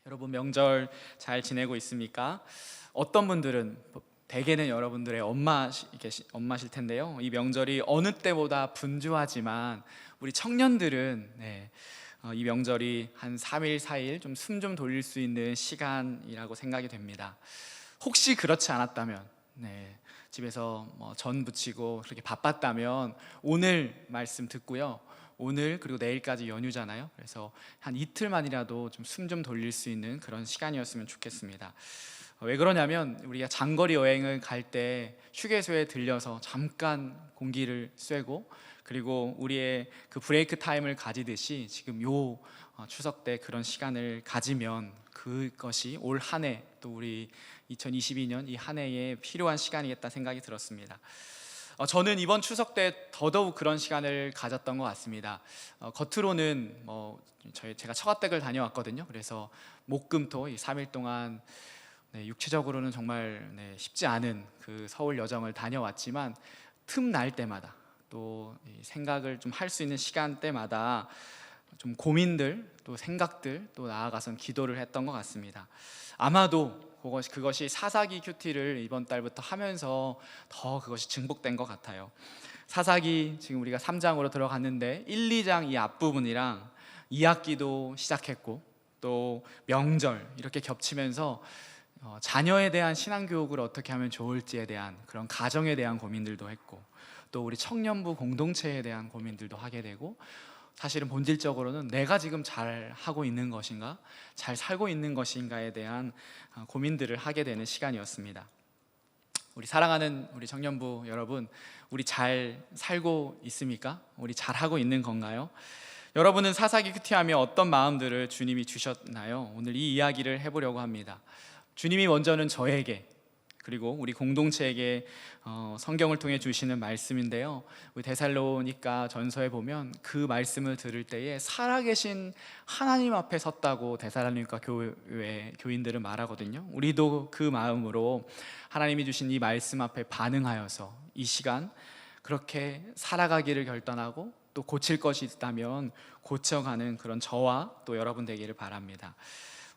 여러분 명절 잘 지내고 있습니까? 어떤 분들은 대개는 여러분들의 엄마실 텐데요. 이 명절이 어느 때보다 분주하지만 우리 청년들은 이 명절이 한 3일, 4일 좀 숨 좀 돌릴 수 있는 시간이라고 생각이 됩니다. 혹시 그렇지 않았다면 집에서 전 부치고 그렇게 바빴다면 오늘 말씀 듣고요. 오늘 그리고 내일까지 연휴잖아요. 그래서 한 이틀만이라도 좀 숨 좀 돌릴 수 있는 그런 시간이었으면 좋겠습니다. 왜 그러냐면 우리가 장거리 여행을 갈 때 휴게소에 들려서 잠깐 공기를 쐬고 그리고 우리의 그 브레이크 타임을 가지듯이 지금 요 추석 때 그런 시간을 가지면 그것이 올 한 해 또 우리 2022년 이 한 해에 필요한 시간이겠다 생각이 들었습니다. 저는 이번 추석 때 더더욱 그런 시간을 가졌던 것 같습니다. 겉으로는 제가 처가댁을 다녀왔거든요. 그래서 목금토 이 3일 동안 육체적으로는 정말 쉽지 않은 그 서울 여정을 다녀왔지만 틈날 때마다 또 생각을 좀 할 수 있는 시간대마다 좀 고민들 또 생각들 또 나아가선 기도를 했던 것 같습니다. 아마도 그것이 사사기 큐티를 이번 달부터 하면서 더 그것이 증폭된 것 같아요. 사사기 지금 우리가 3장으로 들어갔는데 1, 2장 이 앞부분이랑 2학기도 시작했고 또 명절 이렇게 겹치면서 자녀에 대한 신앙교육을 어떻게 하면 좋을지에 대한 그런 가정에 대한 고민들도 했고 또 우리 청년부 공동체에 대한 고민들도 하게 되고 사실은 본질적으로는 내가 지금 잘 하고 있는 것인가, 잘 살고 있는 것인가에 대한 고민들을 하게 되는 시간이었습니다. 우리 사랑하는 우리 청년부 여러분, 우리 잘 살고 있습니까? 우리 잘 하고 있는 건가요? 여러분은 사사기 큐티하며 어떤 마음들을 주님이 주셨나요? 오늘 이 이야기를 해보려고 합니다. 주님이 먼저는 저에게 그리고 우리 공동체에게 성경을 통해 주시는 말씀인데요. 우리 데살로니가 전서에 보면 그 말씀을 들을 때에 살아계신 하나님 앞에 섰다고 데살로니가 교회 교인들은 말하거든요. 우리도 그 마음으로 하나님이 주신 이 말씀 앞에 반응하여서 이 시간 그렇게 살아가기를 결단하고 또 고칠 것이 있다면 고쳐가는 그런 저와 또 여러분 되기를 바랍니다.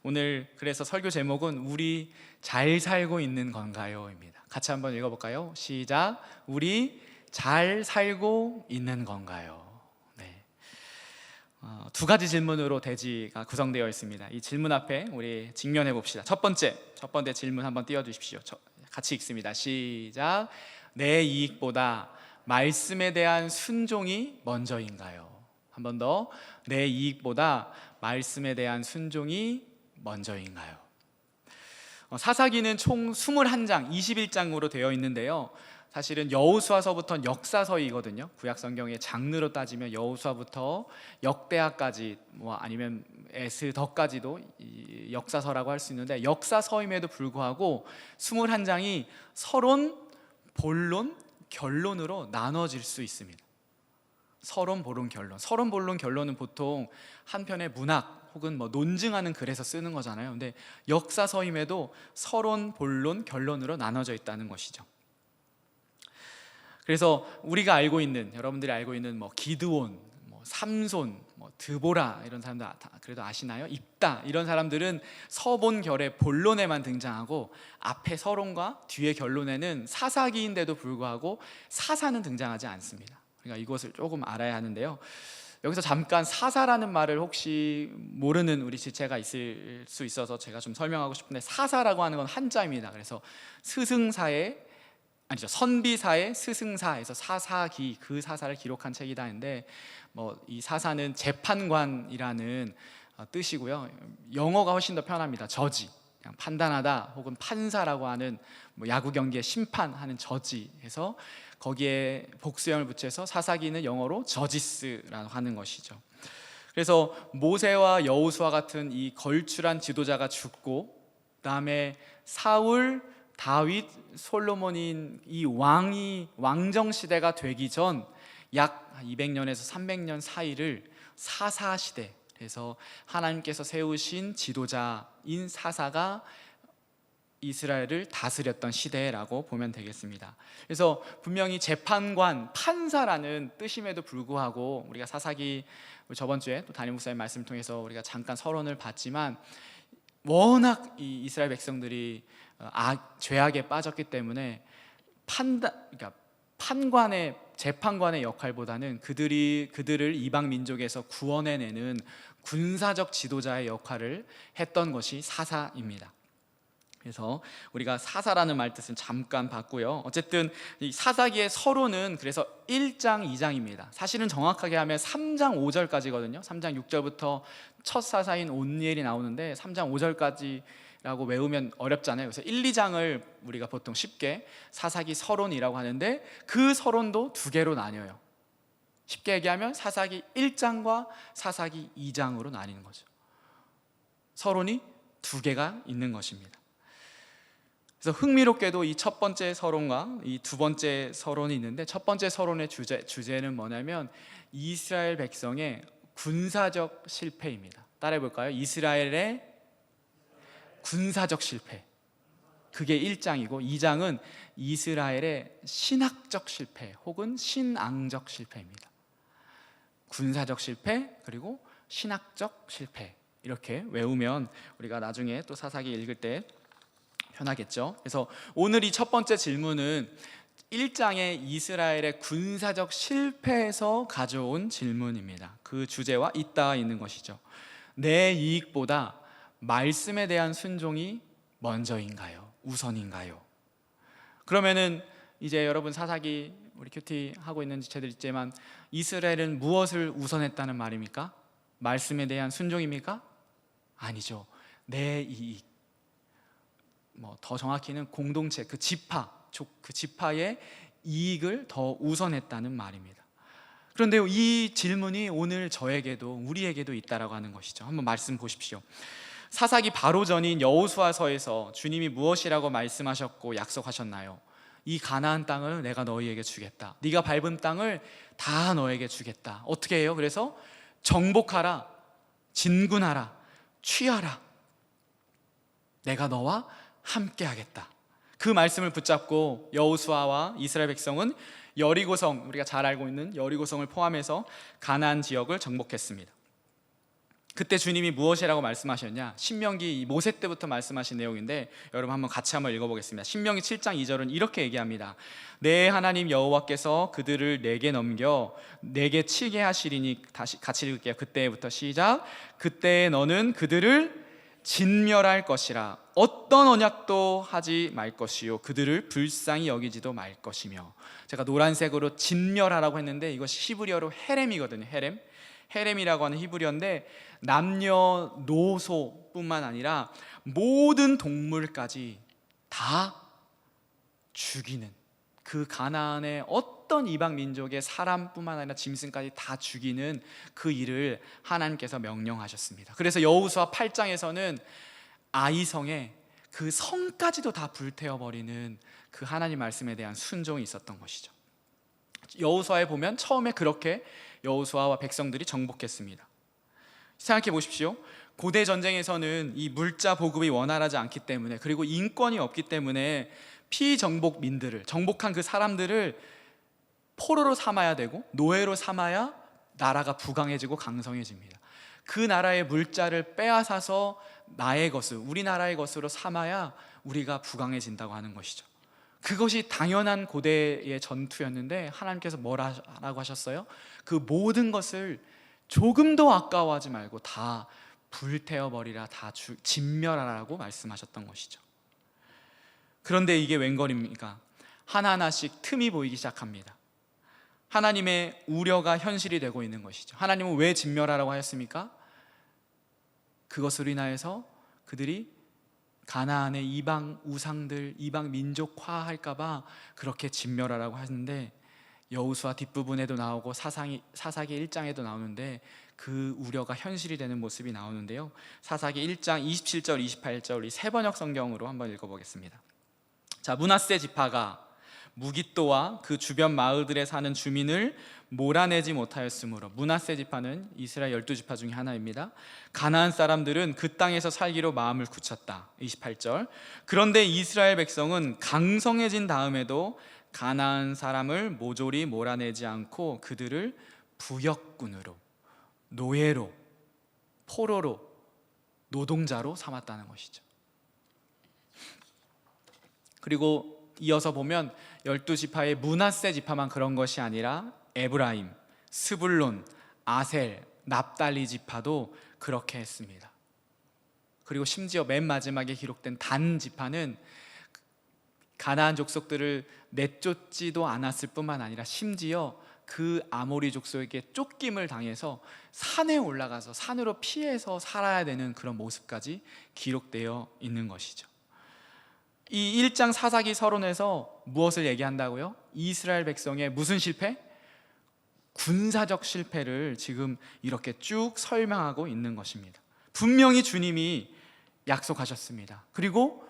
오늘 그래서 설교 제목은 우리 잘 살고 있는 건가요? 입니다. 같이 한번 읽어볼까요? 시작. 우리 잘 살고 있는 건가요? 두 가지 질문으로 대지가 구성되어 있습니다. 이 질문 앞에 우리 직면해 봅시다. 첫 번째 질문 한번 띄워주십시오. 같이 읽습니다. 시작. 내 이익보다 말씀에 대한 순종이 먼저인가요? 한 번 더. 내 이익보다 말씀에 대한 순종이 먼저인가요? 사사기는 총 21장, 21장으로 되어 있는데요. 사실은 여호수아서부터는 역사서이거든요. 구약 성경의 장르로 따지면 여호수아부터 역대하까지 아니면 에스더까지도 역사서라고 할 수 있는데 역사서임에도 불구하고 21장이 서론, 본론, 결론으로 나눠질 수 있습니다. 서론, 본론, 결론. 서론, 본론, 결론은 보통 한 편의 문학 혹은 논증하는 글에서 쓰는 거잖아요. 근데 역사서임에도 서론, 본론, 결론으로 나눠져 있다는 것이죠. 그래서 우리가 알고 있는 여러분들이 알고 있는 기드온, 삼손, 드보라 이런 사람들 그래도 아시나요? 입다 이런 사람들은 서본결의 본론에만 등장하고 앞에 서론과 뒤에 결론에는 사사기인데도 불구하고 사사는 등장하지 않습니다. 그러니까 이것을 조금 알아야 하는데요. 여기서 잠깐 사사라는 말을 혹시 모르는 우리 지체가 있을 수 있어서 제가 좀 설명하고 싶은데 사사라고 하는 건 한자입니다. 그래서 선비사의 스승사에서 사사기 그 사사를 기록한 책이다 했는데 이 사사는 재판관이라는 뜻이고요. 영어가 훨씬 더 편합니다. 저지, 그냥 판단하다 혹은 판사라고 하는 야구 경기에 심판하는 저지해서 거기에 복수형을 붙여서 사사기는 영어로 저지스라고 하는 것이죠. 그래서 모세와 여호수아 같은 이 걸출한 지도자가 죽고 그다음에 사울, 다윗, 솔로몬인 이 왕정 시대가 되기 전 약 200년에서 300년 사이를 사사 시대, 그래서 하나님께서 세우신 지도자인 사사가 이스라엘을 다스렸던 시대라고 보면 되겠습니다. 그래서 분명히 재판관, 판사라는 뜻임에도 불구하고 우리가 사사기 저번 주에 또 담임 목사님 말씀을 통해서 우리가 잠깐 서론을 봤지만 워낙 이 이스라엘 백성들이 죄악에 빠졌기 때문에 그러니까 판관의 재판관의 역할보다는 그들을 이방 민족에서 구원해내는 군사적 지도자의 역할을 했던 것이 사사입니다. 그래서 우리가 사사라는 말 뜻은 잠깐 봤고요. 어쨌든 이 사사기의 서론은 그래서 1장, 2장입니다. 사실은 정확하게 하면 3장 5절까지거든요. 3장 6절부터 첫 사사인 온니엘이 나오는데 3장 5절까지라고 외우면 어렵잖아요. 그래서 1, 2장을 우리가 보통 쉽게 사사기 서론이라고 하는데 그 서론도 두 개로 나뉘어요. 쉽게 얘기하면 사사기 1장과 사사기 2장으로 나뉘는 거죠. 서론이 두 개가 있는 것입니다. 그래서 흥미롭게도 이 첫 번째 서론과 이 두 번째 서론이 있는데, 첫 번째 서론의 주제는 뭐냐면 이스라엘 백성의 군사적 실패입니다. 따라해 볼까요? 이스라엘의 군사적 실패. 그게 1장이고 2장은 이스라엘의 신학적 실패 혹은 신앙적 실패입니다. 군사적 실패 그리고 신학적 실패, 이렇게 외우면 우리가 나중에 또 사사기 읽을 때 편하겠죠. 그래서 오늘 이 첫 번째 질문은 1장의 이스라엘의 군사적 실패에서 가져온 질문입니다. 그 주제와 잇따라 있는 것이죠. 내 이익보다 말씀에 대한 순종이 먼저인가요? 우선인가요? 그러면은 이제 여러분 사사기 우리 큐티 하고 있는 지체들 있지만 이스라엘은 무엇을 우선했다는 말입니까? 말씀에 대한 순종입니까? 아니죠. 내 이익, 더 정확히는 공동체, 그 지파의 이익을 더 우선했다는 말입니다. 그런데 이 질문이 오늘 저에게도 우리에게도 있다라고 하는 것이죠. 한번 말씀 보십시오. 사사기 바로 전인 여호수아서에서 주님이 무엇이라고 말씀하셨고 약속하셨나요? 이 가나안 땅을 내가 너희에게 주겠다. 네가 밟은 땅을 다 너에게 주겠다. 어떻게 해요? 그래서 정복하라, 진군하라, 취하라. 내가 너와 함께 하겠다. 그 말씀을 붙잡고 여호수아와 이스라엘 백성은 여리고성, 우리가 잘 알고 있는 여리고성을 포함해서 가나안 지역을 정복했습니다. 그때 주님이 무엇이라고 말씀하셨냐? 신명기 모세 때부터 말씀하신 내용인데 여러분 한번 같이 한번 읽어보겠습니다. 신명기 7장 2절은 이렇게 얘기합니다. 내 하나님 여호와께서 그들을 내게 넘겨 내게 치게 하시리니, 다시 같이 읽을게요. 그때부터 시작. 그때 너는 그들을 진멸할 것이라. 어떤 언약도 하지 말 것이요 그들을 불쌍히 여기지도 말 것이며. 제가 노란색으로 진멸하라고 했는데 이것이 히브리어로 헤렘이거든요. 헤렘이라고 하는 히브리어인데 남녀노소뿐만 아니라 모든 동물까지 다 죽이는, 그 가나안의 어떤 이방 민족의 사람뿐만 아니라 짐승까지 다 죽이는 그 일을 하나님께서 명령하셨습니다. 그래서 여호수아 8장에서는 아이성에 그 성까지도 다 불태워버리는 그 하나님 말씀에 대한 순종이 있었던 것이죠. 여호수아에 보면 처음에 그렇게 여호수아와 백성들이 정복했습니다. 생각해 보십시오. 고대 전쟁에서는 이 물자 보급이 원활하지 않기 때문에, 그리고 인권이 없기 때문에 피정복민들을, 정복한 그 사람들을 포로로 삼아야 되고 노예로 삼아야 나라가 부강해지고 강성해집니다. 그 나라의 물자를 빼앗아서 나의 것을, 우리나라의 것으로 삼아야 우리가 부강해진다고 하는 것이죠. 그것이 당연한 고대의 전투였는데 하나님께서 뭐라고 하셨어요? 그 모든 것을 조금도 아까워하지 말고 다 불태워버리라, 다 진멸하라고 말씀하셨던 것이죠. 그런데 이게 웬걸입니까? 하나하나씩 틈이 보이기 시작합니다. 하나님의 우려가 현실이 되고 있는 것이죠. 하나님은 왜 진멸하라고 하였습니까? 그것으로 인하여서 그들이 가나안의 이방 우상들, 이방 민족화할까봐 그렇게 진멸하라고 하는데, 여호수아 뒷부분에도 나오고 사사기 1장에도 나오는데 그 우려가 현실이 되는 모습이 나오는데요. 사사기 1장 27절 28절 이 세 번역 성경으로 한번 읽어보겠습니다. 자, 므낫세 지파가 무깃도와 그 주변 마을들에 사는 주민을 몰아내지 못하였으므로, 므낫세 지파는 이스라엘 12지파 중에 하나입니다. 가나안 사람들은 그 땅에서 살기로 마음을 굳혔다. 28절. 그런데 이스라엘 백성은 강성해진 다음에도 가나안 사람을 모조리 몰아내지 않고 그들을 부역군으로, 노예로, 포로로, 노동자로 삼았다는 것이죠. 그리고 이어서 보면 12지파의 므낫세 지파만 그런 것이 아니라 에브라임, 스불론, 아셀, 납달리 지파도 그렇게 했습니다. 그리고 심지어 맨 마지막에 기록된 단 지파는 가나안 족속들을 내쫓지도 않았을 뿐만 아니라 심지어 그 아모리 족속에게 쫓김을 당해서 산에 올라가서 산으로 피해서 살아야 되는 그런 모습까지 기록되어 있는 것이죠. 이 1장 사사기 서론에서 무엇을 얘기한다고요? 이스라엘 백성의 무슨 실패? 군사적 실패를 지금 이렇게 쭉 설명하고 있는 것입니다. 분명히 주님이 약속하셨습니다. 그리고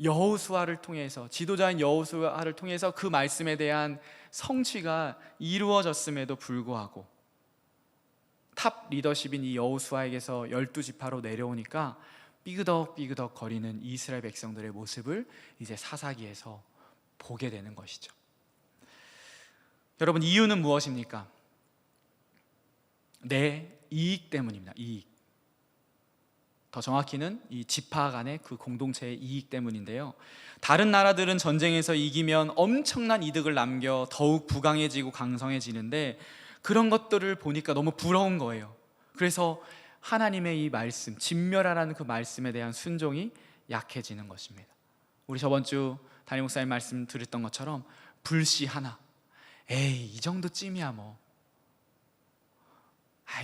여호수아를 통해서, 지도자인 여호수아를 통해서 그 말씀에 대한 성취가 이루어졌음에도 불구하고 탑 리더십인 이 여호수아에게서 12지파로 내려오니까 삐그덕 거리는 이스라엘 백성들의 모습을 이제 사사기에서 보게 되는 것이죠. 여러분, 이유는 무엇입니까? 내 이익 때문입니다. 이익. 더 정확히는 이 지파 간의 그 공동체의 이익 때문인데요, 다른 나라들은 전쟁에서 이기면 엄청난 이득을 남겨 더욱 부강해지고 강성해지는데 그런 것들을 보니까 너무 부러운 거예요. 그래서 하나님의 이 말씀, 진멸하라는 그 말씀에 대한 순종이 약해지는 것입니다. 우리 저번 주 담임 목사님 말씀 들었던 것처럼 불씨 하나, 에이 이 정도쯤이야 뭐,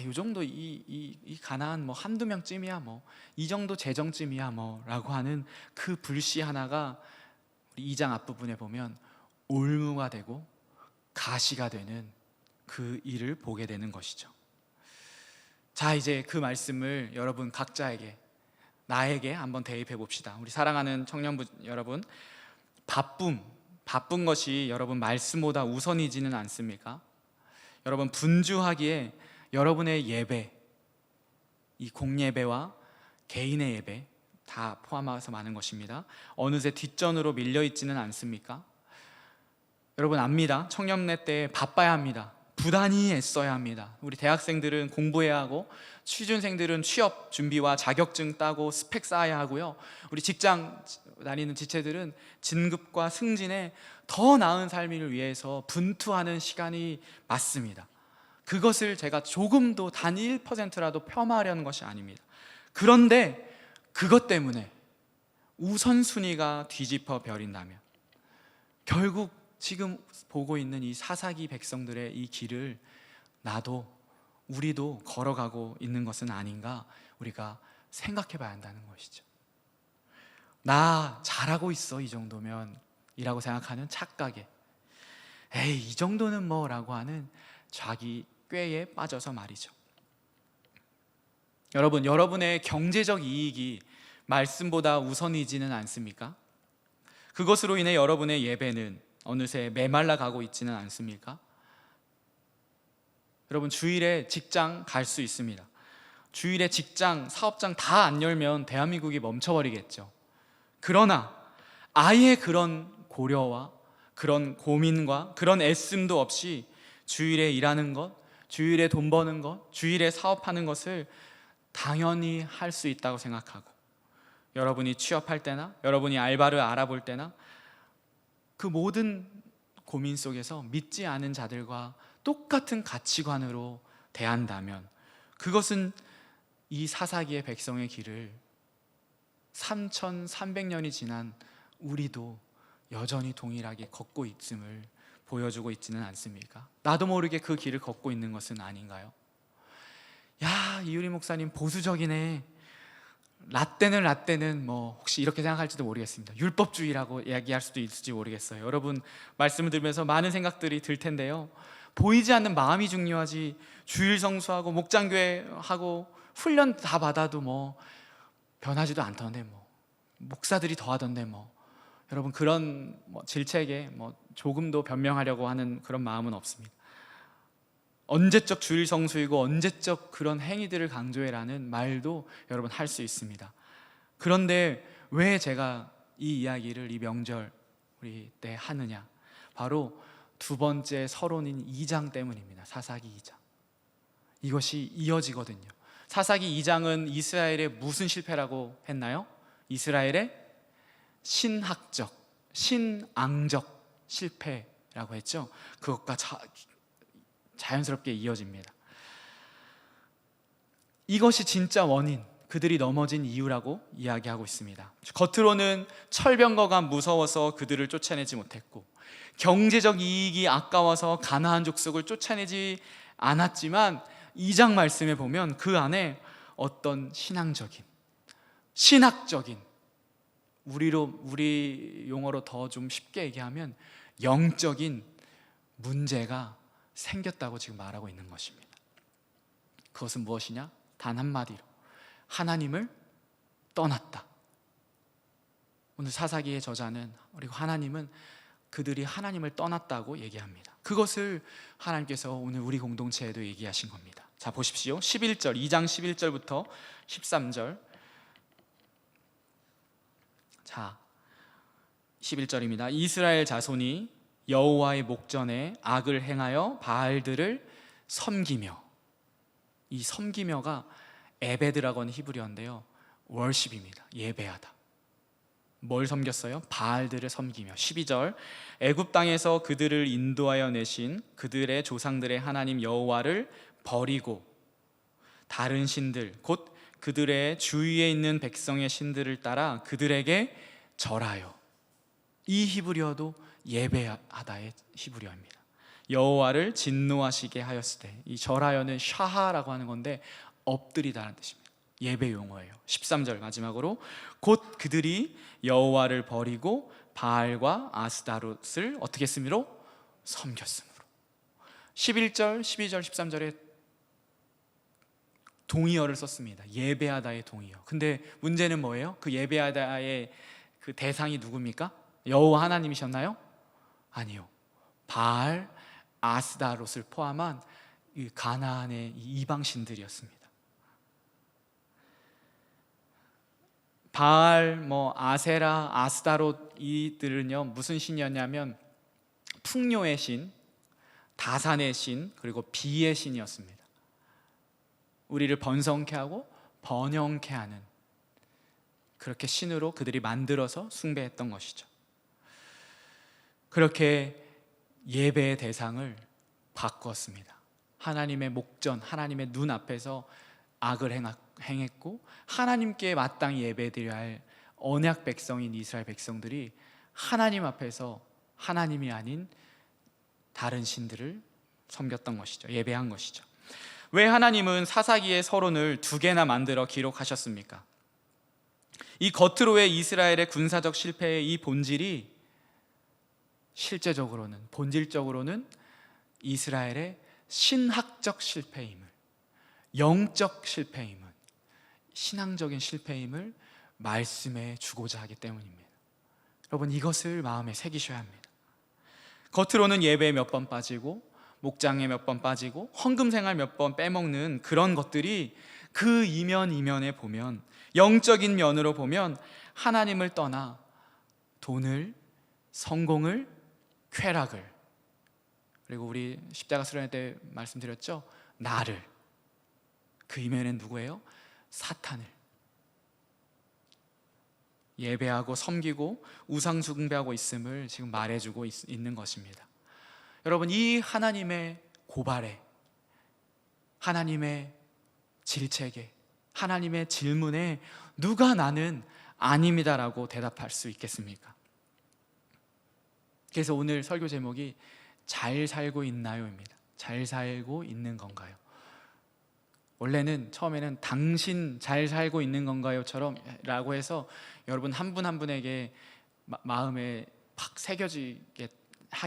이 정도 이 가나안 뭐 한두 명쯤이야 뭐, 이 정도 재정쯤이야 뭐 라고 하는 그 불씨 하나가 우리 2장 앞부분에 보면 올무가 되고 가시가 되는 그 일을 보게 되는 것이죠. 자, 이제 그 말씀을 여러분 각자에게, 나에게 한번 대입해 봅시다. 우리 사랑하는 청년부 여러분, 바쁜 것이 여러분 말씀보다 우선이지는 않습니까? 여러분, 분주하기에 여러분의 예배, 이 공예배와 개인의 예배 다 포함해서 많은 것입니다. 어느새 뒷전으로 밀려 있지는 않습니까? 여러분 압니다. 청년회 때 바빠야 합니다. 부단히 애써야 합니다. 우리 대학생들은 공부해야 하고, 취준생들은 취업 준비와 자격증 따고 스펙 쌓아야 하고요, 우리 직장 다니는 지체들은 진급과 승진에 더 나은 삶을 위해서 분투하는 시간이 맞습니다. 그것을 제가 조금도 단 1%라도 폄하하려는 것이 아닙니다. 그런데 그것 때문에 우선순위가 뒤집어 버린다면 결국 지금 보고 있는 이 사사기 백성들의 이 길을 나도, 우리도 걸어가고 있는 것은 아닌가, 우리가 생각해 봐야 한다는 것이죠. 나 잘하고 있어 이 정도면 이라고 생각하는 착각에, 에이 이 정도는 뭐 라고 하는 자기 꾀에 빠져서 말이죠. 여러분, 여러분의 경제적 이익이 말씀보다 우선이지는 않습니까? 그것으로 인해 여러분의 예배는 어느새 메말라 가고 있지는 않습니까? 여러분, 주일에 직장 갈 수 있습니다. 주일에 직장, 사업장 다 안 열면 대한민국이 멈춰버리겠죠. 그러나 아예 그런 고려와 그런 고민과 그런 애씀도 없이 주일에 일하는 것, 주일에 돈 버는 것, 주일에 사업하는 것을 당연히 할 수 있다고 생각하고, 여러분이 취업할 때나 여러분이 알바를 알아볼 때나 그 모든 고민 속에서 믿지 않은 자들과 똑같은 가치관으로 대한다면 그것은 이 사사기의 백성의 길을 3300년이 지난 우리도 여전히 동일하게 걷고 있음을 보여주고 있지는 않습니까? 나도 모르게 그 길을 걷고 있는 것은 아닌가요? 야, 이유리 목사님 보수적이네. 라떼는 뭐 혹시 이렇게 생각할지도 모르겠습니다. 율법주의라고 이야기할 수도 있을지 모르겠어요. 여러분 말씀을 들으면서 많은 생각들이 들 텐데요, 보이지 않는 마음이 중요하지, 주일 성수하고 목장교회 하고 훈련 다 받아도 뭐 변하지도 않던데, 뭐 목사들이 더 하던데, 뭐 여러분 그런 질책에 조금도 변명하려고 하는 그런 마음은 없습니다. 언제적 주일 성수이고 언제적 그런 행위들을 강조해라는 말도 여러분 할 수 있습니다. 그런데 왜 제가 이 이야기를 이 명절 우리 때 하느냐, 바로 두 번째 서론인 2장 때문입니다. 사사기 2장. 이것이 이어지거든요. 사사기 2장은 이스라엘의 무슨 실패라고 했나요? 이스라엘의 신학적, 신앙적 실패라고 했죠. 그것과 자연스럽게 이어집니다. 이것이 진짜 원인, 그들이 넘어진 이유라고 이야기하고 있습니다. 겉으로는 철병거가 무서워서 그들을 쫓아내지 못했고, 경제적 이익이 아까워서 가나안 족속을 쫓아내지 않았지만, 2장 말씀에 보면 그 안에 어떤 신앙적인, 신학적인, 우리 용어로 더 좀 쉽게 얘기하면 영적인 문제가 생겼다고 지금 말하고 있는 것입니다. 그것은 무엇이냐? 단 한마디로 하나님을 떠났다. 오늘 사사기의 저자는, 그리고 하나님은 그들이 하나님을 떠났다고 얘기합니다. 그것을 하나님께서 오늘 우리 공동체에도 얘기하신 겁니다. 자, 보십시오. 11절, 2장 11절부터 13절. 자, 11절입니다. 이스라엘 자손이 여호와의 목전에 악을 행하여 바알들을 섬기며, 이 섬기며가 에베드라고 하는 히브리어인데요, 월십입니다. 예배하다. 뭘 섬겼어요? 바알들을 섬기며. 12절, 애굽 땅에서 그들을 인도하여 내신 그들의 조상들의 하나님 여호와를 버리고 다른 신들, 곧 그들의 주위에 있는 백성의 신들을 따라 그들에게 절하여. 이 히브리어도 예배하다의 히브리어입니다. 여호와를 진노하시게 하였을 때, 이 절하여는 샤하라고 하는 건데 엎드리다라는 뜻입니다. 예배 용어예요. 13절 마지막으로, 곧 그들이 여호와를 버리고 바알과 아스다롯을 어떻게 했으므로? 섬겼으므로. 11절, 12절, 13절에 동의어를 썼습니다. 예배하다의 동의어. 근데 문제는 뭐예요? 그 예배하다의 그 대상이 누굽니까? 여호와 하나님이셨나요? 아니요. 바알, 아스다롯을 포함한 이 가나안의 이방 신들이었습니다. 바알, 아세라, 아스다롯, 이들은요 무슨 신이었냐면 풍요의 신, 다산의 신, 그리고 비의 신이었습니다. 우리를 번성케 하고 번영케 하는, 그렇게 신으로 그들이 만들어서 숭배했던 것이죠. 그렇게 예배의 대상을 바꾸었습니다. 하나님의 목전, 하나님의 눈 앞에서 악을 행했고, 하나님께 마땅히 예배드려야 할 언약 백성인 이스라엘 백성들이 하나님 앞에서 하나님이 아닌 다른 신들을 섬겼던 것이죠. 예배한 것이죠. 왜 하나님은 사사기의 서론을 2개나 만들어 기록하셨습니까? 이 겉으로의 이스라엘의 군사적 실패의 이 본질이 실제적으로는, 본질적으로는 이스라엘의 신학적 실패임을, 영적 실패임을, 신앙적인 실패임을 말씀해 주고자 하기 때문입니다. 여러분, 이것을 마음에 새기셔야 합니다. 겉으로는 예배에 몇 번 빠지고, 목장에 몇 번 빠지고, 헌금 생활 몇 번 빼먹는 그런 것들이 그 이면에 보면, 영적인 면으로 보면 하나님을 떠나 돈을, 성공을, 쾌락을, 그리고 우리 십자가 수련회 때 말씀드렸죠, 나를, 그 이면엔 누구예요? 사탄을 예배하고 섬기고 우상 숭배하고 있음을 지금 말해주고 있는 것입니다. 여러분, 이 하나님의 고발에, 하나님의 질책에, 하나님의 질문에 누가 나는 아닙니다라고 대답할 수 있겠습니까? 그래서 오늘 설교 제목이 잘 살고 있나요입니다. 잘 살고 있는 건가요? 원래는 처음에는 당신 잘 살고 있는 건가요?처럼 라고 해서 여러분 한 분 한 분에게 마음에 팍 새겨지게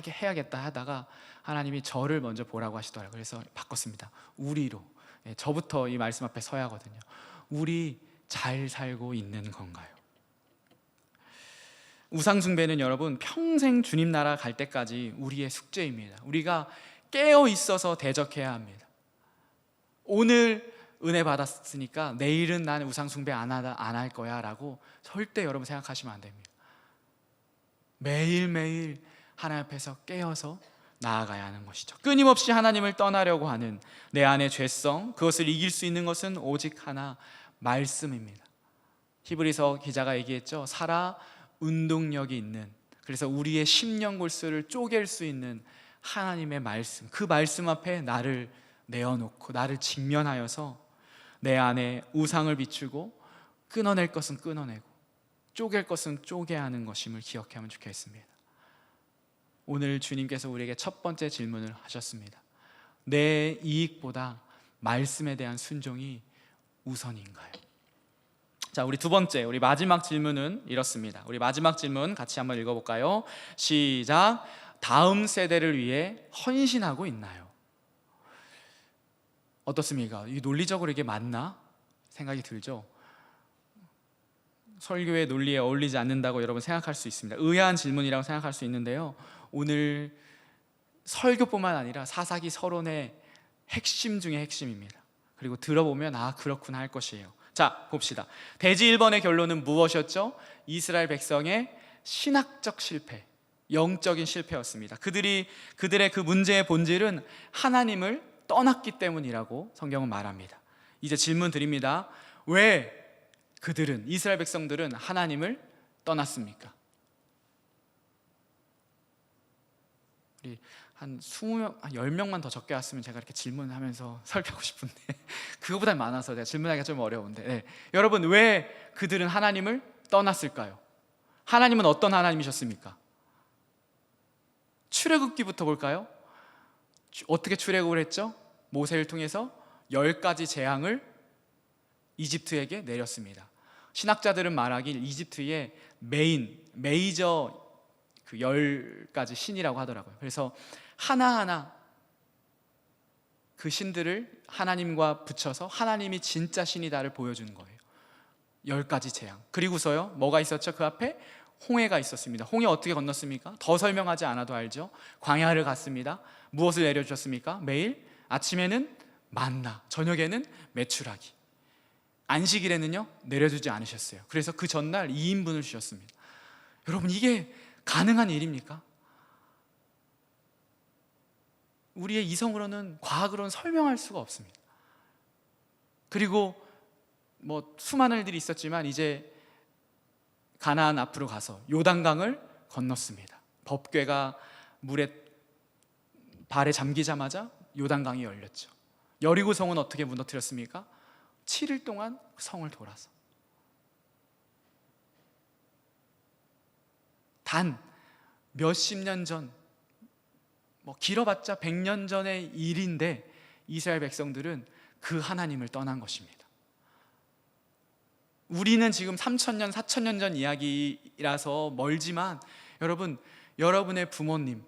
해야겠다 하다가 하나님이 저를 먼저 보라고 하시더라고요. 그래서 바꿨습니다. 우리로. 저부터 이 말씀 앞에 서야 하거든요. 우리 잘 살고 있는 건가요? 우상숭배는 여러분 평생 주님 나라 갈 때까지 우리의 숙제입니다. 우리가 깨어 있어서 대적해야 합니다. 오늘 은혜 받았으니까 내일은 나는 우상숭배 안 할 거야 라고 절대 여러분 생각하시면 안 됩니다. 매일매일 하나님 앞에서 깨어서 나아가야 하는 것이죠. 끊임없이 하나님을 떠나려고 하는 내 안의 죄성, 그것을 이길 수 있는 것은 오직 하나, 말씀입니다. 히브리서 기자가 얘기했죠. 살아 운동력이 있는, 그래서 우리의 심령 골수를 쪼갤 수 있는 하나님의 말씀, 그 말씀 앞에 나를 내어놓고 나를 직면하여서 내 안에 우상을 비추고 끊어낼 것은 끊어내고 쪼갤 것은 쪼개야 하는 것임을 기억하면 좋겠습니다. 오늘 주님께서 우리에게 첫 번째 질문을 하셨습니다. 내 이익보다 말씀에 대한 순종이 우선인가요? 자, 우리 두 번째, 우리 마지막 질문은 이렇습니다. 우리 마지막 질문 같이 한번 읽어볼까요? 시작. 다음 세대를 위해 헌신하고 있나요? 어떻습니까? 이 논리적으로 이게 맞나? 생각이 들죠? 설교의 논리에 어울리지 않는다고 여러분 생각할 수 있습니다. 의아한 질문이라고 생각할 수 있는데요, 오늘 설교뿐만 아니라 사사기 서론의 핵심 중에 핵심입니다. 그리고 들어보면 아, 그렇구나 할 것이에요. 자, 봅시다. 대지 1번의 결론은 무엇이었죠? 이스라엘 백성의 신학적 실패, 영적인 실패였습니다. 그들의 그 문제의 본질은 하나님을 떠났기 때문이라고 성경은 말합니다. 이제 질문 드립니다. 왜 그들은, 이스라엘 백성들은 하나님을 떠났습니까? 우리 한 20명, 한 10명만 더 적게 왔으면 제가 이렇게 질문하면서 설교하고 싶은데 그거보다 많아서 제가 질문하기가 좀 어려운데, 네. 여러분, 왜 그들은 하나님을 떠났을까요? 하나님은 어떤 하나님이셨습니까? 출애굽기부터 볼까요? 어떻게 출애굽을 했죠? 모세를 통해서 10가지 재앙을 이집트에게 내렸습니다. 신학자들은 말하길 이집트의 메이저 그 10가지 신이라고 하더라고요. 그래서 하나하나 그 신들을 하나님과 붙여서 하나님이 진짜 신이다를 보여주는 거예요. 10가지 재앙. 그리고서요, 뭐가 있었죠? 그 앞에 홍해가 있었습니다. 홍해 어떻게 건넜습니까? 더 설명하지 않아도 알죠. 광야를 갔습니다. 무엇을 내려주셨습니까? 매일 아침에는 만나, 저녁에는 메추라기. 안식일에는요 내려주지 않으셨어요. 그래서 그 전날 2인분을 주셨습니다. 여러분, 이게 가능한 일입니까? 우리의 이성으로는, 과학으로는 설명할 수가 없습니다. 그리고 뭐 수많은 일들이 있었지만 이제 가나안 앞으로 가서 요단강을 건넜습니다. 법궤가 물에 발에 잠기자마자 요단강이 열렸죠. 여리고 성은 어떻게 무너뜨렸습니까? 7일 동안 성을 돌아서. 단 몇십 년 전, 뭐 길어봤자 100년 전의 일인데 이스라엘 백성들은 그 하나님을 떠난 것입니다. 우리는 지금 3,000년, 4,000년 전 이야기라서 멀지만 여러분, 여러분의 부모님,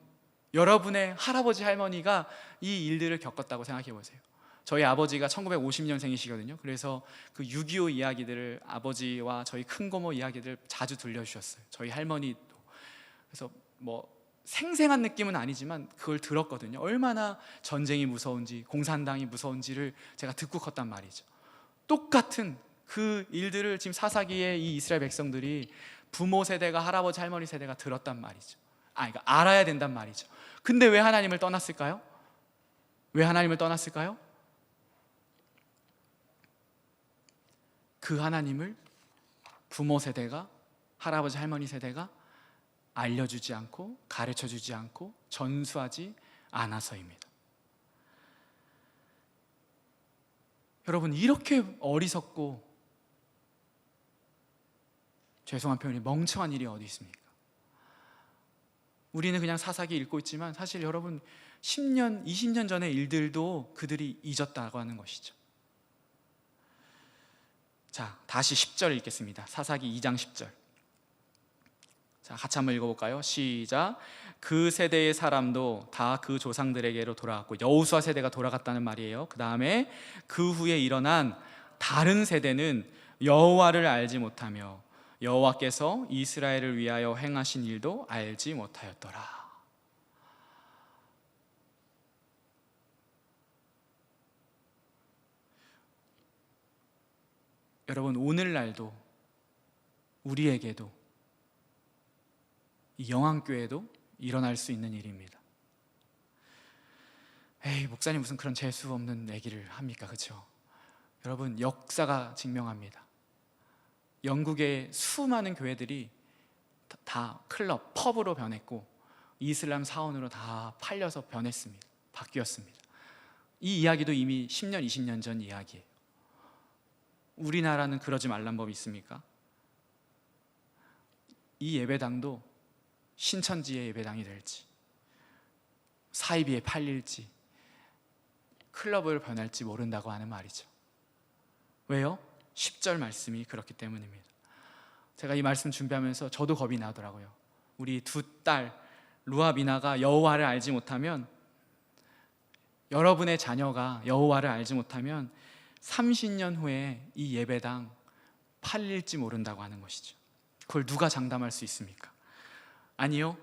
여러분의 할아버지, 할머니가 이 일들을 겪었다고 생각해 보세요. 저희 아버지가 1950년생이시거든요. 그래서 그 6.25 이야기들을, 아버지와 저희 큰고모 이야기들을 자주 들려주셨어요. 저희 할머니도. 그래서 뭐 생생한 느낌은 아니지만 그걸 들었거든요. 얼마나 전쟁이 무서운지, 공산당이 무서운지를 제가 듣고 컸단 말이죠. 똑같은 그 일들을 지금 사사기의 이 이스라엘 백성들이 부모 세대가, 할아버지, 할머니 세대가 들었단 말이죠. 그러니까 알아야 된단 말이죠. 근데 왜 하나님을 떠났을까요? 왜 하나님을 떠났을까요? 그 하나님을 부모 세대가, 할아버지, 할머니 세대가 알려주지 않고, 가르쳐주지 않고, 전수하지 않아서입니다. 여러분, 이렇게 어리석고, 죄송한 표현이, 멍청한 일이 어디 있습니까? 우리는 그냥 사사기 읽고 있지만 사실 여러분 10년, 20년 전의 일들도 그들이 잊었다고 하는 것이죠. 자, 다시 10절 읽겠습니다. 사사기 2장 10절. 자, 같이 한번 읽어볼까요? 시작. 그 세대의 사람도 다 그 조상들에게로 돌아갔고, 여호수아 세대가 돌아갔다는 말이에요. 그 다음에 그 후에 일어난 다른 세대는 여호와를 알지 못하며 여호와께서 이스라엘을 위하여 행하신 일도 알지 못하였더라. 여러분, 오늘날도 우리에게도, 이 영안교회도 일어날 수 있는 일입니다. 에이, 목사님 무슨 그런 재수 없는 얘기를 합니까? 그렇죠? 여러분, 역사가 증명합니다. 영국의 수많은 교회들이 다 클럽, 펍으로 변했고 이슬람 사원으로 다 팔려서 변했습니다. 바뀌었습니다. 이 이야기도 이미 10년, 20년 전 이야기예요. 우리나라는 그러지 말란 법이 있습니까? 이 예배당도 신천지의 예배당이 될지, 사이비에 팔릴지, 클럽을 변할지 모른다고 하는 말이죠. 왜요? 10절 말씀이 그렇기 때문입니다. 제가 이 말씀 준비하면서 저도 겁이 나더라고요. 우리 두 딸 루아 미나가 여호와를 알지 못하면, 여러분의 자녀가 여호와를 알지 못하면 30년 후에 이 예배당 팔릴지 모른다고 하는 것이죠. 그걸 누가 장담할 수 있습니까? 아니요.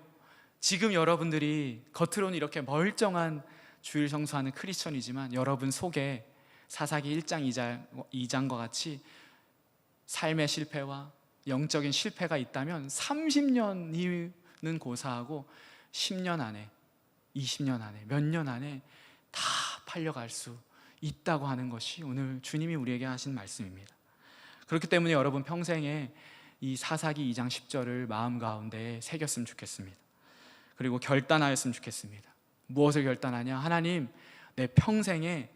지금 여러분들이 겉으로는 이렇게 멀쩡한 주일 성수하는 크리스천이지만 여러분 속에 사사기 1장 2장과 같이 삶의 실패와 영적인 실패가 있다면 30년이는 고사하고 10년 안에, 20년 안에, 몇 년 안에 다 팔려갈 수 있다고 하는 것이 오늘 주님이 우리에게 하신 말씀입니다. 그렇기 때문에 여러분 평생에 이 사사기 2장 10절을 마음 가운데 새겼으면 좋겠습니다. 그리고 결단하였으면 좋겠습니다. 무엇을 결단하냐? 하나님, 내 평생에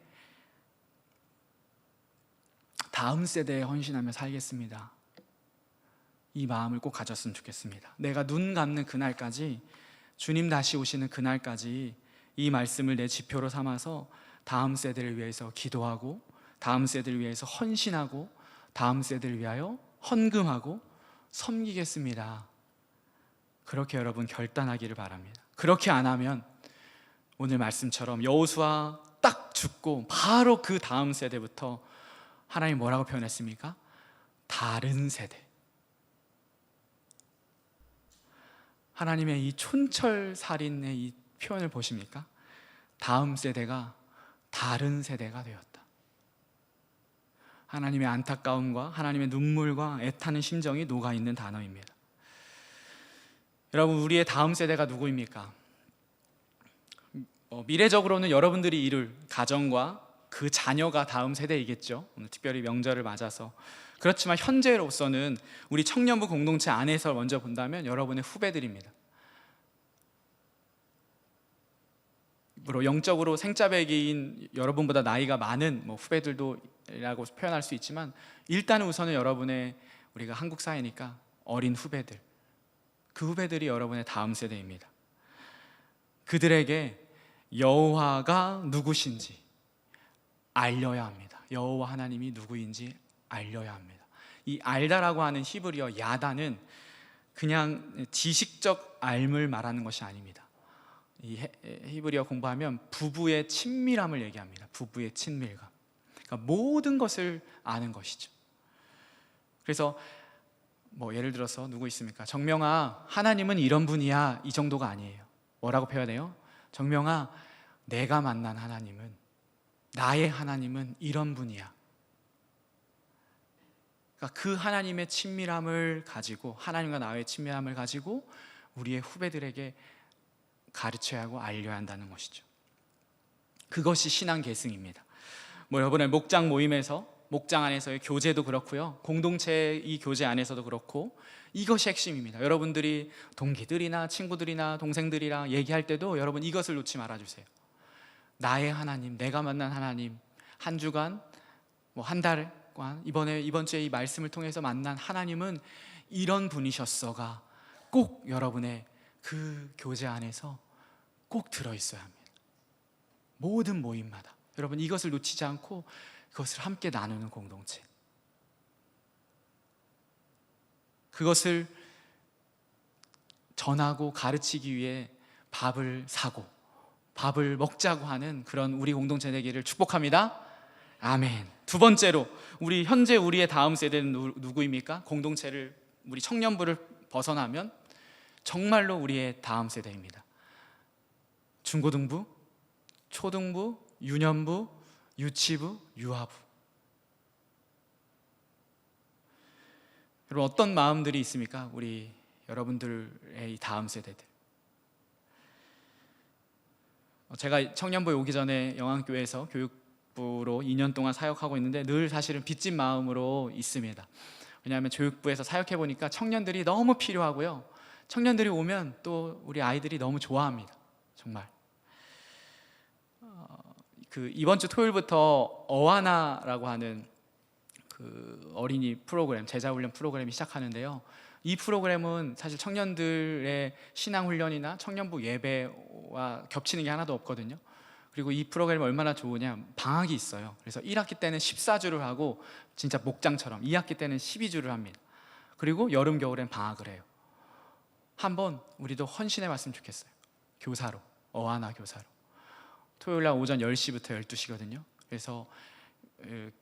다음 세대에 헌신하며 살겠습니다. 이 마음을 꼭 가졌으면 좋겠습니다. 내가 눈 감는 그날까지, 주님 다시 오시는 그날까지 이 말씀을 내 지표로 삼아서 다음 세대를 위해서 기도하고, 다음 세대를 위해서 헌신하고, 다음 세대를 위하여 헌금하고 섬기겠습니다. 그렇게 여러분 결단하기를 바랍니다. 그렇게 안 하면 오늘 말씀처럼 여호수아 딱 죽고 바로 그 다음 세대부터 하나님 뭐라고 표현했습니까? 다른 세대. 하나님의 이 촌철살인의 이 표현을 보십니까? 다음 세대가 다른 세대가 되었다. 하나님의 안타까움과 하나님의 눈물과 애타는 심정이 녹아있는 단어입니다. 여러분, 우리의 다음 세대가 누구입니까? 미래적으로는 여러분들이 이룰 가정과 그 자녀가 다음 세대이겠죠. 오늘 특별히 명절을 맞아서. 그렇지만 현재로서는 우리 청년부 공동체 안에서 먼저 본다면 여러분의 후배들입니다. 영적으로 생짜배기인 여러분보다 나이가 많은 후배들도라고 표현할 수 있지만, 일단은 우선은 여러분의, 우리가 한국 사회니까 어린 후배들, 그 후배들이 여러분의 다음 세대입니다. 그들에게 여호와가 누구신지 알려야 합니다. 여호와 하나님이 누구인지 알려야 합니다. 이 알다라고 하는 히브리어 야다는 그냥 지식적 알을 말하는 것이 아닙니다. 이 히브리어 공부하면 부부의 친밀함을 얘기합니다. 부부의 친밀감. 그러니까 모든 것을 아는 것이죠. 그래서 예를 들어서 누구 있습니까? 정명아, 하나님은 이런 분이야, 이 정도가 아니에요. 뭐라고 표현해요? 정명아, 내가 만난 하나님은, 나의 하나님은 이런 분이야. 그러니까 그 하나님의 친밀함을 가지고, 하나님과 나의 친밀함을 가지고 우리의 후배들에게 가르쳐야 하고 알려야 한다는 것이죠. 그것이 신앙 계승입니다. 이번에 목장 모임에서, 목장 안에서의 교제도 그렇고요, 공동체 이 교제 안에서도 그렇고, 이것이 핵심입니다. 여러분들이 동기들이나 친구들이나 동생들이랑 얘기할 때도 여러분 이것을 놓지 말아주세요. 나의 하나님, 내가 만난 하나님, 한 주간, 한 달간, 이번 주에 이 말씀을 통해서 만난 하나님은 이런 분이셨어가 꼭 여러분의 그 교제 안에서 꼭 들어있어야 합니다. 모든 모임마다 여러분 이것을 놓치지 않고 그것을 함께 나누는 공동체, 그것을 전하고 가르치기 위해 밥을 사고 밥을 먹자고 하는 그런 우리 공동체 되기를 축복합니다. 아멘. 두 번째로, 우리의 다음 세대는 누구입니까? 공동체를, 우리 청년부를 벗어나면 정말로 우리의 다음 세대입니다. 중고등부, 초등부, 유년부, 유치부, 유아부. 여러분, 어떤 마음들이 있습니까? 우리 여러분들의 이 다음 세대들. 제가 청년부에 오기 전에 영안교회에서 교육부로 2년 동안 사역하고 있는데 늘 사실은 빚진 마음으로 있습니다. 왜냐하면 교육부에서 사역해 보니까 청년들이 너무 필요하고요, 청년들이 오면 또 우리 아이들이 너무 좋아합니다. 정말 이번 주 토요일부터 어하나라고 하는 그 어린이 프로그램, 제자훈련 프로그램이 시작하는데요. 이 프로그램은 사실 청년들의 신앙훈련이나 청년부 예배와 겹치는 게 하나도 없거든요. 그리고 이 프로그램이 얼마나 좋으냐, 방학이 있어요. 그래서 1학기 때는 14주를 하고 진짜 목장처럼 2학기 때는 12주를 합니다. 그리고 여름 겨울엔 방학을 해요. 한번 우리도 헌신해 봤으면 좋겠어요. 교사로, 어하나 교사로. 토요일날 오전 10시부터 12시거든요 그래서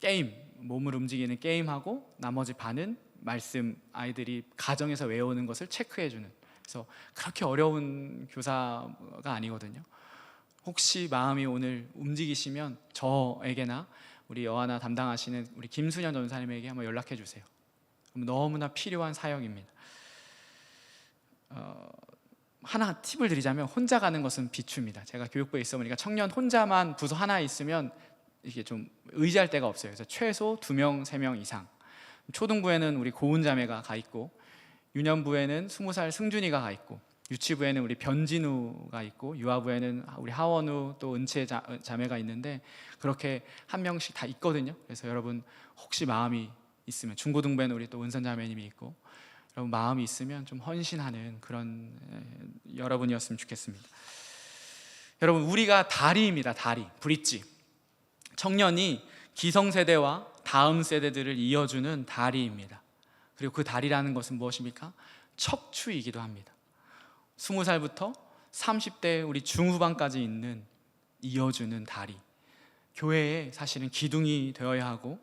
게임, 몸을 움직이는 게임하고 나머지 반은 말씀, 아이들이 가정에서 외우는 것을 체크해주는, 그래서 그렇게 어려운 교사가 아니거든요. 혹시 마음이 오늘 움직이시면 저에게나 우리 어하나 담당하시는 우리 김순현 전사님에게 한번 연락해 주세요. 너무나 필요한 사역입니다. 하나 팁을 드리자면, 혼자 가는 것은 비추입니다. 제가 교육부에 있어 보니까 청년 혼자만 부서 하나에 있으면 이게 좀 의지할 데가 없어요. 그래서 최소 2명, 3명 이상. 초등부에는 우리 고은 자매가 가 있고, 유년부에는 20살 승준이가 가 있고, 유치부에는 우리 변진우가 있고, 유아부에는 우리 하원우 또 은채 자매가 있는데, 그렇게 한 명씩 다 있거든요. 그래서 여러분 혹시 마음이 있으면, 중고등부에는 우리 또 은선 자매님이 있고, 여러분 마음이 있으면 좀 헌신하는 그런 여러분이었으면 좋겠습니다. 여러분, 우리가 다리입니다. 다리, 브릿지. 청년이 기성세대와 다음 세대들을 이어주는 다리입니다. 그리고 그 다리라는 것은 무엇입니까? 척추이기도 합니다. 20살부터 30대 우리 중후반까지 있는 이어주는 다리. 교회에 사실은 기둥이 되어야 하고,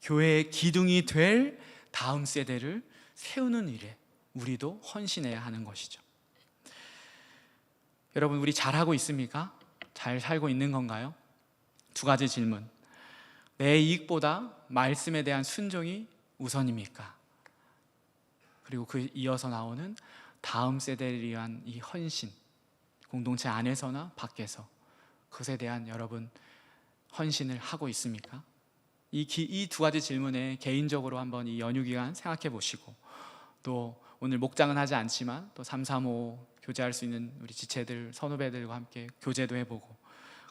교회의 기둥이 될 다음 세대를 세우는 일에 우리도 헌신해야 하는 것이죠. 여러분, 우리 잘하고 있습니까? 잘 살고 있는 건가요? 2가지 질문. 내 이익보다 말씀에 대한 순종이 우선입니까? 그리고 그 이어서 나오는 다음 세대를 위한 이 헌신, 공동체 안에서나 밖에서 그것에 대한 여러분 헌신을 하고 있습니까? 이 2가지 질문에 개인적으로 한번 이 연휴 기간 생각해 보시고, 또 오늘 목장은 하지 않지만 또 335 교제할 수 있는 우리 지체들, 선후배들과 함께 교제도 해보고,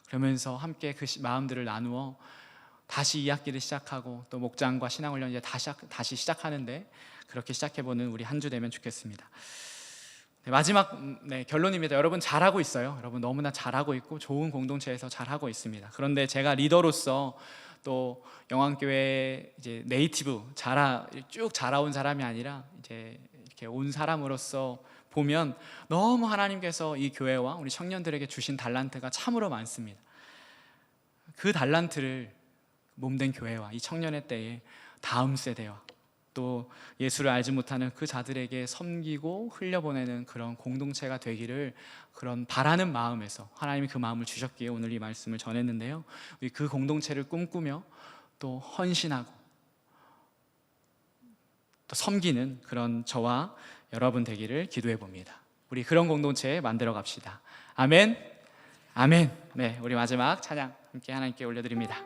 그러면서 함께 그 마음들을 나누어 다시 2학기를 시작하고, 또 목장과 신앙훈련 이제 다시 시작하는데 그렇게 시작해보는 우리 한 주 되면 좋겠습니다. 마지막 결론입니다. 여러분 잘하고 있어요. 여러분 너무나 잘하고 있고 좋은 공동체에서 잘하고 있습니다. 그런데 제가 리더로서 또 영안교회 이제 네이티브 쭉 자라온 사람이 아니라 이제 이렇게 온 사람으로서 보면 너무 하나님께서 이 교회와 우리 청년들에게 주신 달란트가 참으로 많습니다. 그 달란트를 몸된 교회와 이 청년의 때에 다음 세대와 또 예수를 알지 못하는 그 자들에게 섬기고 흘려보내는 그런 공동체가 되기를, 그런 바라는 마음에서 하나님이 그 마음을 주셨기에 오늘 이 말씀을 전했는데요, 우리 그 공동체를 꿈꾸며 또 헌신하고 또 섬기는 그런 저와 여러분 되기를 기도해 봅니다. 우리 그런 공동체 만들어 갑시다. 아멘. 아멘. 네, 우리 마지막 찬양 함께 하나님께 올려드립니다.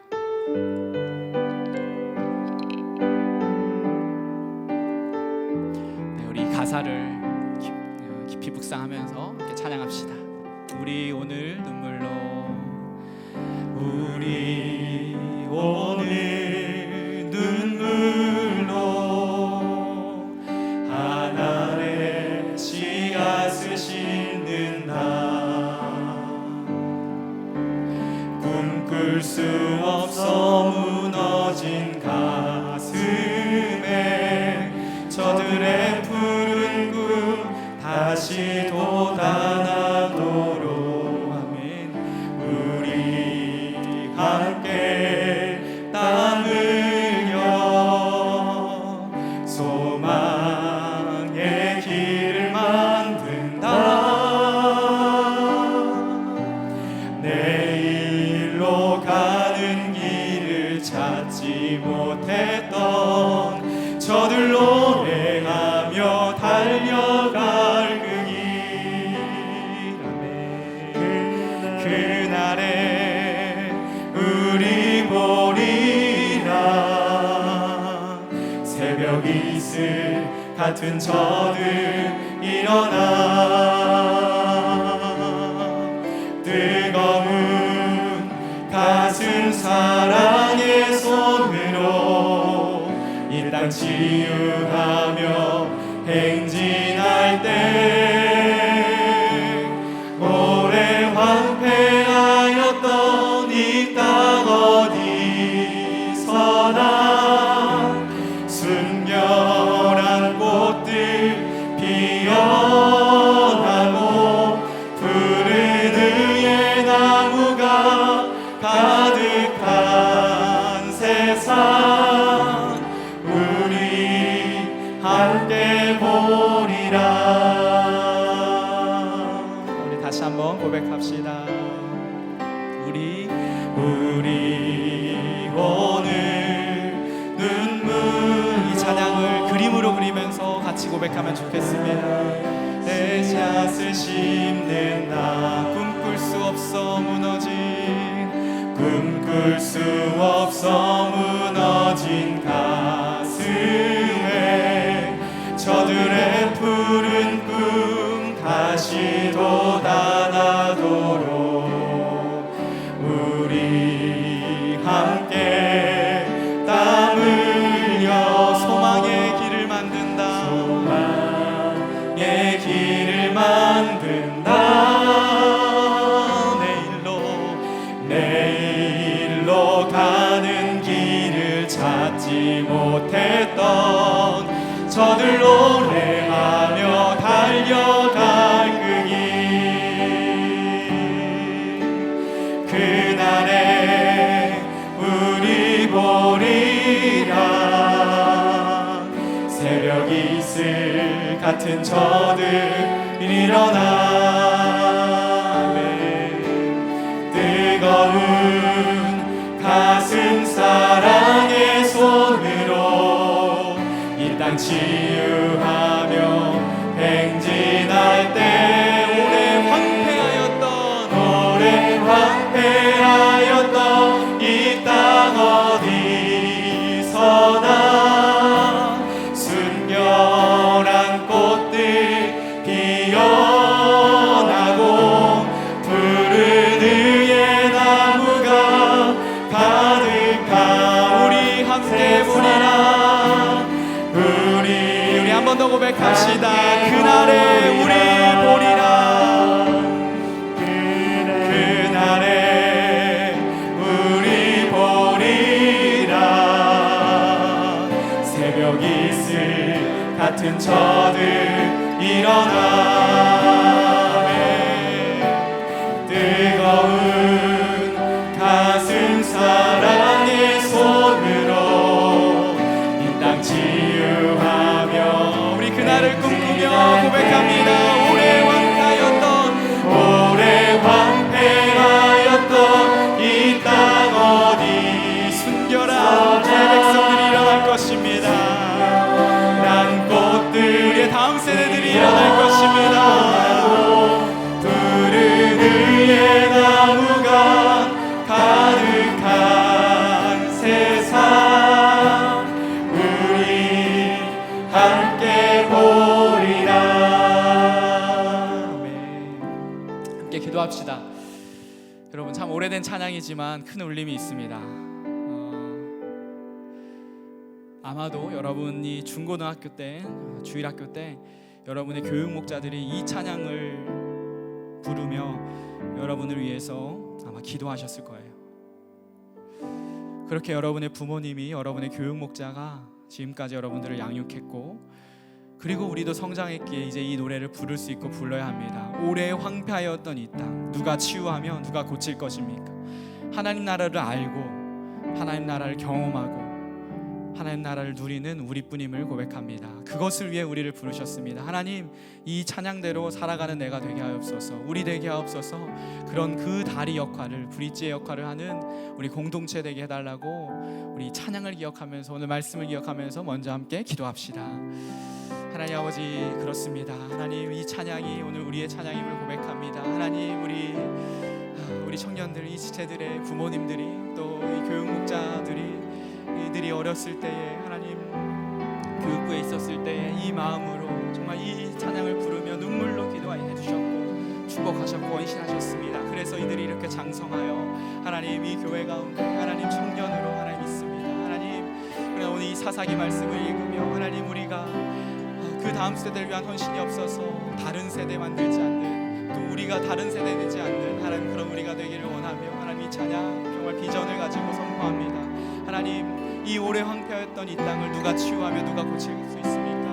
가사를 깊이 묵상하면서 함께 찬양합시다. 우리 오늘 눈물로, 우리 오늘 눈물로 하나님의 씨앗을 심는다. 꿈꿀 수 없어 무너진 가슴에 저들의 푸른 꿈 다시 돋아나도록, 아멘. 우리 함께 땀 흘려 소망의 길을 만든다. 내일로 가는 길을 찾지 못했던 저들로 행하며 달려갈 그 길, 그날 같은 저들 일어나 뜨거운 가슴 사랑의 손으로 이 땅 치유하며 행진할 때 오래 황폐하였던 이 땅 어디서나 순결한 꽃들 피어나고 푸른 의의 나무가 가득한 세상 우리 함께 보리라. 우리 다시 한번 고백합시다. 우리 오늘 눈물 이 찬양을 그림으로 그리면서 같이 고백하면 좋겠습니다. 내 샷을 심는다 꿈꿀 수 없어 무너진 꿈꿀 수 없어 무너진 가슴에 저들의 푸른 꿈 다시 돋아나도록 우리 함께 땀 흘려 소망의 길을 만든다. 소망의 길을 만든다. 내일로 가는 길을 찾지 못했던 저들 노래하며 달려갈 그 길 그날에 우리 보리라. 새벽이 있을 같은 저들 일어나 뜨거운 가슴 사랑의 손으로 이 땅 치유하며 행진할 때 오래 황폐하였던 이 땅 어디서나 순결한 꽃들 피어나고 푸른 의의 나무가 가득한 우리 함께 보리라. 우리 한 번 더 고백합시다. 그날에 우리 보리라. 그날에 우리 보리라. 새벽이 있을 같은 저들 일어나 뜨거운 가슴 사랑의 손으로 이 땅 치유하며 우리 그날을 꿈꾸며 고백합니다. 오래 황폐하였던 이 땅 어디 순결한 주의 백성들이 일어날 것입니다. 난 꽃들의 다음 세대들이 일어날 것입니다. 푸른 의의 나무가 가득한 세상 우리 함께 보리라. 함께 기도합시다. 여러분 참 오래된 찬양이지만 큰 울림이 있습니다. 아마도 여러분이 중고등학교 때, 주일학교 때 여러분의 교육 목자들이 이 찬양을 부르며 여러분을 위해서 아마 기도하셨을 거예요. 그렇게 여러분의 부모님이, 여러분의 교육 목자가 지금까지 여러분들을 양육했고, 그리고 우리도 성장했기에 이제 이 노래를 부를 수 있고 불러야 합니다. 오래 황폐하였던 이 땅 누가 치유하며 누가 고칠 것입니까? 하나님 나라를 알고 하나님 나라를 경험하고 하나님 나라를 누리는 우리뿐임을 고백합니다. 그것을 위해 우리를 부르셨습니다. 하나님, 이 찬양대로 살아가는 내가 되게 하옵소서. 우리 되게 하옵소서. 그런 그 다리 역할을, 브릿지의 역할을 하는 우리 공동체 되게 해달라고 우리 찬양을 기억하면서, 오늘 말씀을 기억하면서 먼저 함께 기도합시다. 하나님 아버지, 그렇습니다. 하나님, 이 찬양이 오늘 우리의 찬양임을 고백합니다. 하나님, 우리 청년들, 이 지체들의 부모님들이, 또 이 교육 목자들이, 이들이 어렸을 때에 하나님 교육부에 있었을 때에 이 마음으로 정말 이 찬양을 부르며 눈물로 기도해 주셨고 축복하셨고 원신하셨습니다. 그래서 이들이 이렇게 장성하여 하나님 이 교회 가운데 하나님 청년으로 하나님 있습니다. 하나님, 그러나 오늘 이 사사기 말씀을 읽으며 하나님 우리가 그 다음 세대를 위한 헌신이 없어서 다른 세대 만들지 않는, 또 우리가 다른 세대 되지 않는 하나님 그런 우리가 되기를 원하며 하나님 이 찬양 정말 비전을 가지고 선포합니다. 하나님, 이 오래 황폐하였던 이 땅을 누가 치유하며 누가 고칠 수 있습니까?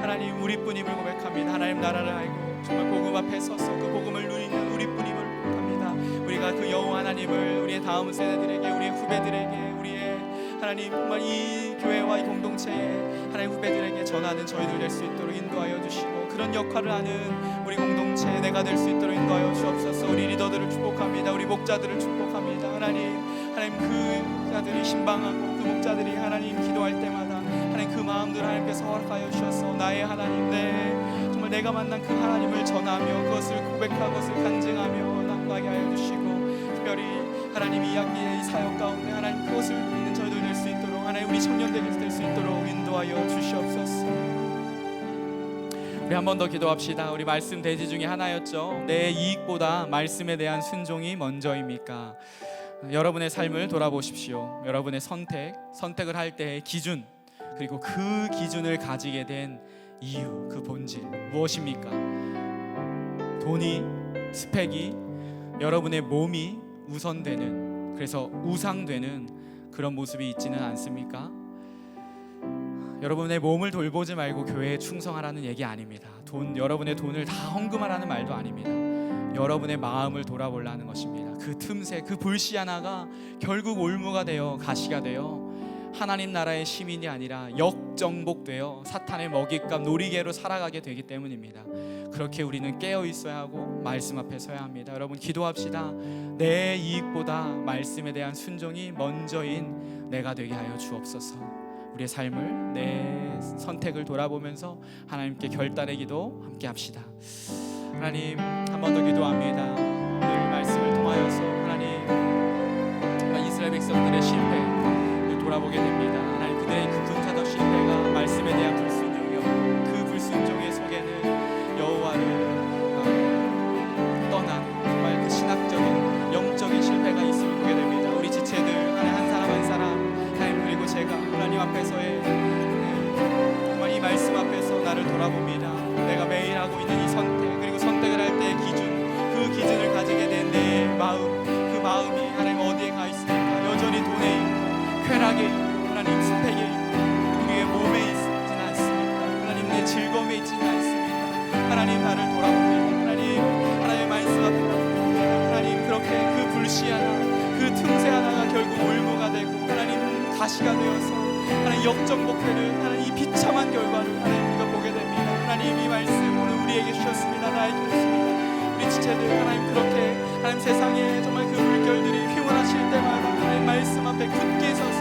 하나님, 우리뿐임을 고백합니다. 하나님 나라를 알고 정말 복음 앞에 서서 그 복음을 누리는 우리뿐임을 고백합니다. 우리가 그 여호와 하나님을 우리의 다음 세대들에게, 우리의 후배들에게, 우리의 하나님 정말 이 교회와 이 공동체에 하나님 후배들에게 전하는 저희들 될 수 있도록 인도하여 주시고, 그런 역할을 하는 우리 공동체 내가 될 수 있도록 인도하여 주옵소서. 우리 리더들을 축복합니다. 우리 목자들을 축복합니다. 하나님 그 자들이 신방하고 그 목자들이 하나님 기도할 때마다 하나님 그 마음들 하나님께서 허락하여 주셔서 나의 하나님, 정말 내가 만난 그 하나님을 전하며 그것을 고백하고 그것을 간증하며 나가게 하여 주시고, 특별히 하나님 이 학기의 이 사역 가운데 하나님 그것을 믿는 저희들 될 수 있도록, 하나님 우리 청년들이 될 수 있도록 인도하여 주시옵소서. 우리 한 번 더 기도합시다. 우리 말씀 대지 중에 하나였죠. 내 이익보다 말씀에 대한 순종이 먼저입니까? 여러분의 삶을 돌아보십시오. 여러분의 선택을 할 때의 기준, 그리고 그 기준을 가지게 된 이유, 그 본질 무엇입니까? 돈이, 스펙이, 여러분의 몸이 우선되는, 그래서 우상되는 그런 모습이 있지는 않습니까? 여러분의 몸을 돌보지 말고 교회에 충성하라는 얘기 아닙니다. 여러분의 돈을 다 헌금하라는 말도 아닙니다. 여러분의 마음을 돌아보라는 것입니다. 그 틈새, 그 불씨 하나가 결국 올무가 되어 가시가 되어 하나님 나라의 시민이 아니라 역정복되어 사탄의 먹잇감 놀이개로 살아가게 되기 때문입니다. 그렇게 우리는 깨어 있어야 하고 말씀 앞에 서야 합니다. 여러분 기도합시다. 내 이익보다 말씀에 대한 순종이 먼저인 내가 되게 하여 주옵소서. 우리의 삶을, 내 선택을 돌아보면서 하나님께 결단의 기도 함께 합시다. 하나님, 한 번 더 기도합니다. 오늘 말씀을 통하여서 하나님 이스라엘 백성들의 실패를 돌아보게 됩니다. 하나님, 그들의 그 군사적 실패가 말씀에 대한 불순종이었고, 그 불순종의 속에는 여호와를 떠난 정말 그 신학적인 영적인 실패가 있음을 보게 됩니다. 우리 지체들 하나님 한 사람 한 사람, 하나님 그리고 제가 하나님 앞에서의 정말 이 말씀 앞에서 나를 돌아봅니다. 내가 매일 하고 있는 이 선택, 그리고 선택을 할 때의 기준, 그 기준을 가지게 된 내 마음, 그 마음이 하나님 어디에 가 있습니까? 여전히 돈에 있고 쾌락에 있고 하나님 스펙에 있고 우리의 몸에 있지는 않습니까? 하나님 내 즐거움에 있지는 않습니까? 하나님 나를 돌아봅니다. 하나님 말씀 앞에 하나님 그렇게 그 불씨 하나, 그 틈새 하나가 결국 올무가 되고 하나님 가시가 되어서 하나님 역정복되는 하나님 이 비참한 결과를 하나님 우리가 보게 됩니다. 하나님 이 말씀 오늘 우리에게 주셨습니다. 나에게 주셨습니다. 우리 지체들 하나님 그렇게 하나님 세상에 정말 그 물결들이 휘몰아칠 때마다 하나님 말씀 앞에 굳게 서서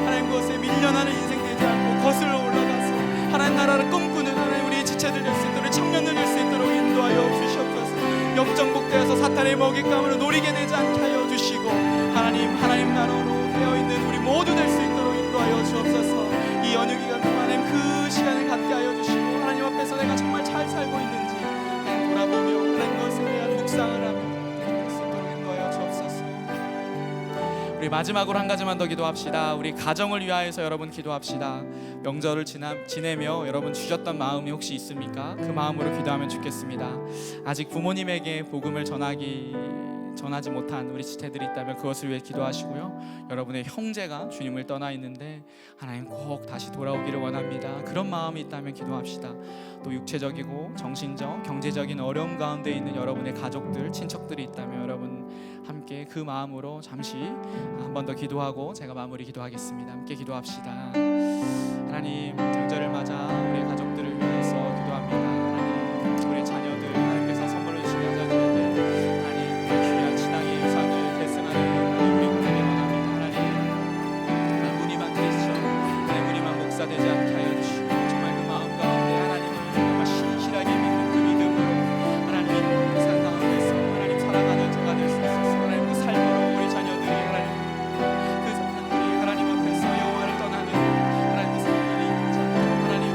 하나님 그것에 밀려나는 인생 되지 않고 거슬러 올라가서 하나님 나라를 꿈꾸는 하나님 우리 지체들 될 수 있도록, 청년들 될 수 있도록 인도하여 주시옵소서. 역정복되어서 사탄의 먹잇감으로 노리게 되지 않게 하여 주시고 하나님 나라로 되어있는 우리 모두 될 수 있도록 인도하여 주옵소서. 이 연휴 기간 동안 하나님 그 시간을 갖게 하여 주시고 하나님 앞에서 내가 정말 잘 살고 있는지 하나님 돌아보며 하나님 것에 대한 묵상을 하며 될 수 있도록 인도하여 주옵소서. 우리 마지막으로 한 가지만 더 기도합시다. 우리 가정을 위하여서 여러분 기도합시다. 명절을 지내며 여러분 주셨던 마음이 혹시 있습니까? 그 마음으로 기도하면 좋겠습니다. 아직 부모님에게 복음을 전하지 못한 우리 지체들이 있다면 그것을 위해 기도하시고요. 여러분의 형제가 주님을 떠나 있는데 하나님 꼭 다시 돌아오기를 원합니다. 그런 마음이 있다면 기도합시다. 또 육체적이고 정신적, 경제적인 어려움 가운데 있는 여러분의 가족들, 친척들이 있다면 여러분 함께 그 마음으로 잠시 한 번 더 기도하고 제가 마무리 기도하겠습니다. 함께 기도합시다. 하나님, 명절을 맞아 우리 가족들을 위해서 기도합니다. 하나님, 우리 자녀들 하나님께서 선물을 주시며 자녀들에게 하나님 그 귀한 신앙의 유산을 계승하는 하나님 우리 되길 원합니다. 하나님 무늬만 크리스천, 하나님 무늬만 목사 되지 않게 하여 주시고 정말 그 마음 가운데 하나님을 정말 신실하게 믿는 그 믿음으로 하나님 믿는 그 산 가운데서 하나님 살아가는 자가 될 수 있어서 하나님 그 삶으로 우리 자녀들이 하나님 그 사람들이 하나님 앞에서 여호와를 떠나는 하나님 그 삶들이 하나님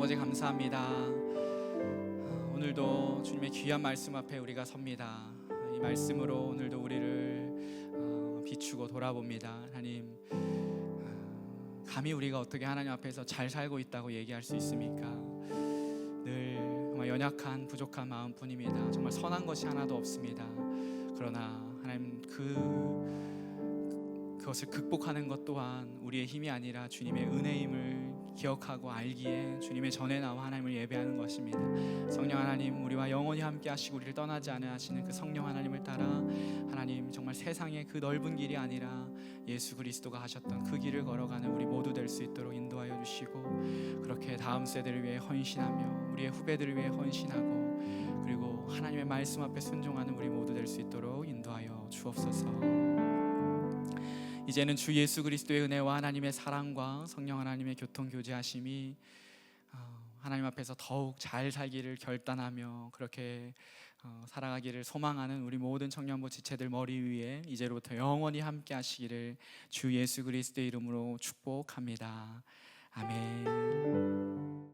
아버지 감사합니다. 오늘도 주님의 귀한 말씀 앞에 우리가 섭니다. 이 말씀으로 오늘도 우리를 비추고 돌아봅니다. 하나님, 감히 우리가 어떻게 하나님 앞에서 잘 살고 있다고 얘기할 수 있습니까? 늘 정말 연약한 부족한 마음뿐입니다. 정말 선한 것이 하나도 없습니다. 그러나 하나님, 그것을 극복하는 것 또한 우리의 힘이 아니라 주님의 은혜임을 기억하고 알기에 주님의 전에 나와 하나님을 예배하는 것입니다. 성령 하나님, 우리와 영원히 함께 하시고 우리를 떠나지 않으 하시는 그 성령 하나님을 따라 하나님, 정말 세상의 그 넓은 길이 아니라 예수 그리스도가 하셨던 그 길을 걸어가는 우리 모두 될 수 있도록 인도하여 주시고, 그렇게 다음 세대를 위해 헌신하며 우리의 후배들을 위해 헌신하고, 그리고 하나님의 말씀 앞에 순종하는 우리 모두 될 수 있도록 인도하여 주옵소서. 이제는 주 예수 그리스도의 은혜와 하나님의 사랑과 성령 하나님의 교통 교제하심이 하나님 앞에서 더욱 잘 살기를 결단하며 그렇게 살아가기를 소망하는 우리 모든 청년부 지체들 머리 위에 이제로부터 영원히 함께 하시기를 주 예수 그리스도의 이름으로 축복합니다. 아멘.